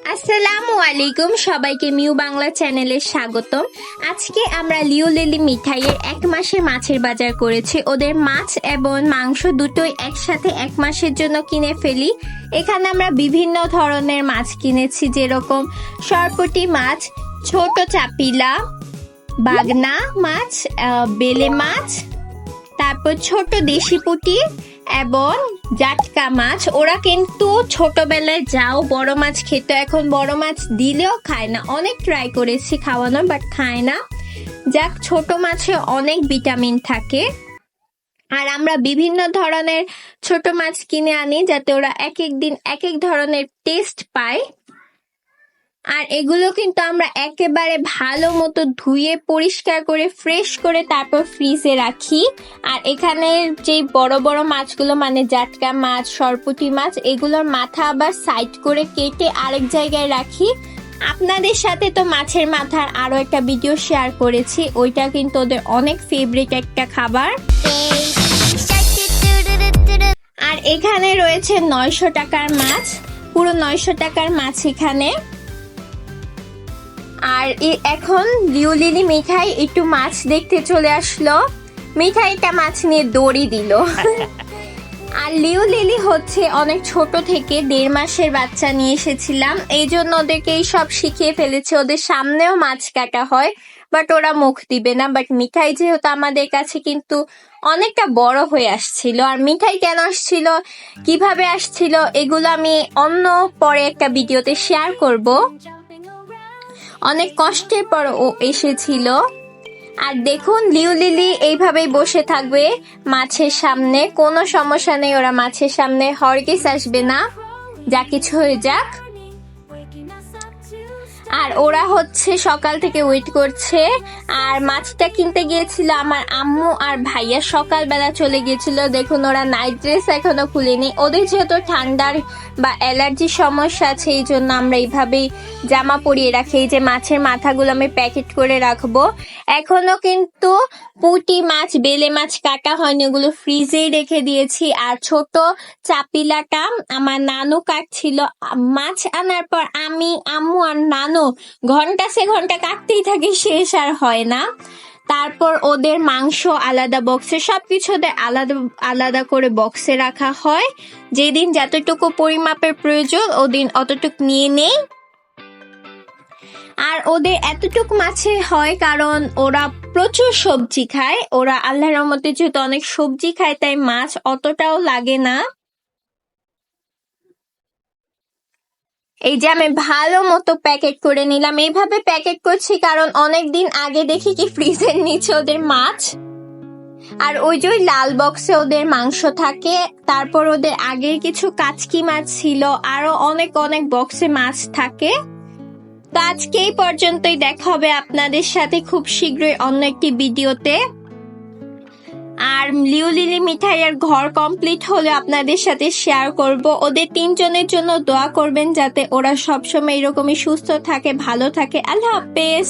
আসসালামু আলাইকুম, সবাইকে মিউ বাংলা চ্যানেলে স্বাগতম। আজকে আমরা লিও লিলি মিঠাইয়ের 1 মাসের মাছের বাজার করেছি। ওদের মাছ এবং মাংস দুটোই একসাথে 1 মাসের জন্য কিনে ফেলি। এখানে আমরা বিভিন্ন ধরনের মাছ কিনেছি, যেরকম সরপুঁটি মাছ, ছোট চাপিলা, বাগনা মাছ, বেলে মাছ, তারপর ছোট দেশি পুঁটি এবং জাটকা মাছ। ওরা কিন্তু ছোটবেলায় যাও বড় মাছ খেত, এখন বড় মাছ দিলেও খায় না। অনেক ট্রাই করেছি খাওয়ানোর, বাট খায় না। যাক, ছোট মাছে অনেক ভিটামিন থাকে। আর আমরা বিভিন্ন ধরনের ছোট মাছ কিনে আনি, যাতে ওরা এক এক দিন এক এক ধরনের টেস্ট পায়। আর এগুলো কিন্তু আমরা একেবারে ভালো মতো ধুয়ে পরিষ্কার করে ফ্রেশ করে তারপর ফ্রিজে রাখি। আর এখানে যে বড় বড় মাছগুলো মানে জাটকা মাছ, সরপুঁটি মাছ, এগুলোর মাথা আবার সাইড করে কেটে আরেক জায়গায় রাখি। আপনাদের সাথে তো মাছের মাথার আরো একটা ভিডিও শেয়ার করেছি, ওইটা কিন্তু ওদের অনেক ফেভারিট একটা খাবার। আর এখানে রয়েছে 900 টাকার মাছ, পুরো 900 টাকার মাছ এখানে। আর এখন লিও লিলি মিঠাই একটু মাছ দেখতে চলে আসলো, মিঠাইটা মাছ নিয়ে দড়ি দিল। আর লিও লিলি হচ্ছে অনেক ছোট থেকে 1.5 মাসের বাচ্চা নিয়ে এসেছিলাম, এই জন্য ওদেরকে এই সব শিখিয়ে ফেলেছে। ওদের সামনেও মাছ কাটা হয়, বাট ওরা মুখ দিবে না। বাট মিঠাই যেহেতু আমাদের কাছে কিন্তু অনেকটা বড় হয়ে আসছিল। আর মিঠাই কেন আসছিল, কিভাবে আসছিল, এগুলো আমি অন্য পরে একটা ভিডিওতে শেয়ার করব। অনেক কষ্টের পর ও এসেছিল। আর দেখুন, লিও লিলি এইভাবেই বসে থাকবে মাছের সামনে, কোনো সমস্যা নেই। ওরা মাছের সামনে হরগিস আসবে না, যা কিছু হয়ে যাক। আর ওরা হচ্ছে সকাল থেকে ওয়েট করছে। আর মাছটা কিনতে গিয়েছিল আমার আম্মু আর ভাইয়া, সকালবেলা চলে গিয়েছিল। দেখুন, ওরা নাইট ড্রেস এখনো খুলেনি। ওদের যেহেতু ঠান্ডার বা অ্যালার্জির সমস্যা আছে, এই জন্য আমরা এইভাবেই জামা পরিয়ে রাখি। এই যে মাছের মাথাগুলো আমি প্যাকেট করে রাখবো। এখনো কিন্তু পুঁটি মাছ, বেলে মাছ কাটা হয়নি, ওগুলো ফ্রিজেই রেখে দিয়েছি। আর ছোট চাপিলাটা আমার নানু কাটছিল। মাছ আনার পর আমি, আম্মু আর নানু ঘন্টা সে ঘন্টা কাটতেই থাকি, শেষ আর হয় না। তারপর ওদের মাংস আলাদা বক্সে, সবকিছু ওদের আলাদা আলাদা করে বক্সে রাখা হয়। যেদিন যতটুকু পরিমাপের প্রয়োজন ওদিন অতটুকু নিয়ে নেই। আর ওদের এতটুকু মাছে হয় কারণ ওরা প্রচুর সবজি খায়। ওরা আল্লাহর রহমতে যেহেতু অনেক সবজি খায়, তাই মাছ অতটাও লাগে না। এই যে আমি ভালো মতো প্যাকেট করে নিলাম। এইভাবে প্যাকেট করছি কারণ অনেকদিন আগে দেখি কি ফ্রিজের নিচে ওদের মাছ, আর ওই যে লাল বক্সে ওদের মাংস থাকে। তারপর ওদের আগের কিছু কাচকি মাছ ছিল, আরো অনেক অনেক বক্সে মাছ থাকে। তো আজকে এই পর্যন্তই, দেখা হবে আপনাদের সাথে খুব শীঘ্রই অন্য একটি ভিডিওতে। আর লিও লিলি মিঠাইয়ের ঘর কমপ্লিট হলে আপনাদের সাথে শেয়ার করব। ওদের 3 জনের জন্য দোয়া করবেন, যাতে ওরা সবসময় এরকমই সুস্থ থাকে, ভালো থাকে। আল্লাহ হাফেজ।